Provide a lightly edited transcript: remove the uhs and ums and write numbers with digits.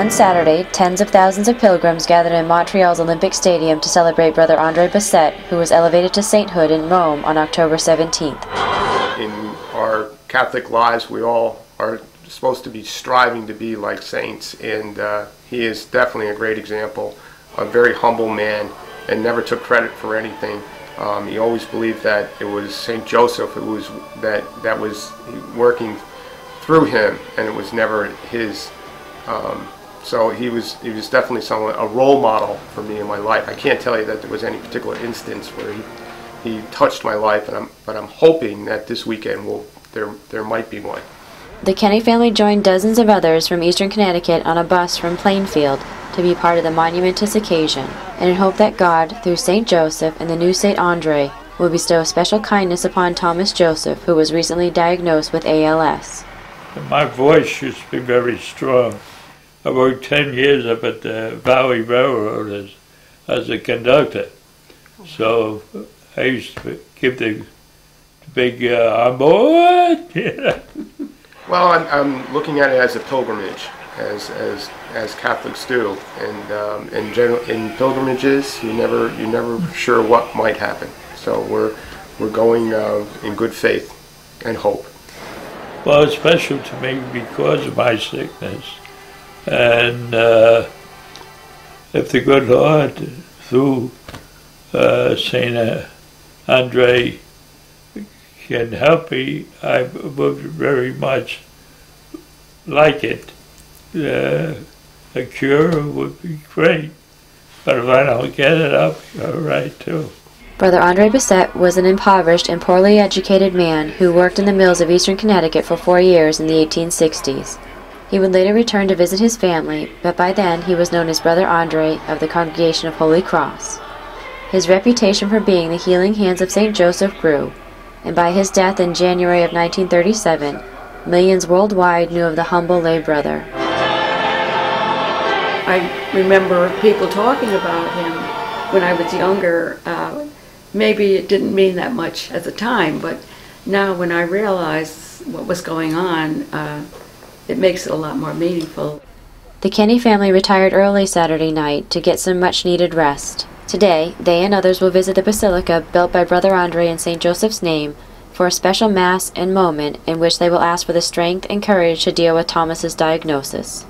On Saturday, tens of thousands of pilgrims gathered in Montreal's Olympic Stadium to celebrate Brother Andre Bessette, who was elevated to sainthood in Rome on October 17th. In our Catholic lives, we all are supposed to be striving to be like saints, and he is definitely a great example, a very humble man, and never took credit for anything. He always believed that it was Saint Joseph who was that was working through him, and it was never his. So he was definitely a role model for me in my life. I can't tell you that there was any particular instance where he touched my life, but I'm hoping that this weekend there might be one. The Kenny family joined dozens of others from eastern Connecticut on a bus from Plainfield to be part of the monumentous occasion, and in hope that God, through St. Joseph and the new St. Andre, will bestow special kindness upon Thomas Joseph, who was recently diagnosed with ALS. My voice used to be very strong. I worked 10 years up at the Valley Railroad as a conductor. So I used to give the big on board. Well, I'm looking at it as a pilgrimage, as Catholics do, and in pilgrimages, you're never sure what might happen. So we're going in good faith and hope. Well, it's special to me because of my sickness, and if the good Lord, through Saint Andre, can help me, I would very much like it. A cure would be great, but if I don't get it, I'll be all right too. Brother Andre Bessette was an impoverished and poorly educated man who worked in the mills of eastern Connecticut for 4 years in the 1860s. He would later return to visit his family, but by then he was known as Brother Andre of the Congregation of Holy Cross. His reputation for being the healing hands of St. Joseph grew, and by his death in January of 1937, millions worldwide knew of the humble lay brother. I remember people talking about him when I was younger. Maybe it didn't mean that much at the time, but now when I realize what was going on, it makes it a lot more meaningful. The Kenny family retired early Saturday night to get some much-needed rest. Today, they and others will visit the basilica built by Brother Andre in St. Joseph's name for a special Mass and moment in which they will ask for the strength and courage to deal with Thomas's diagnosis.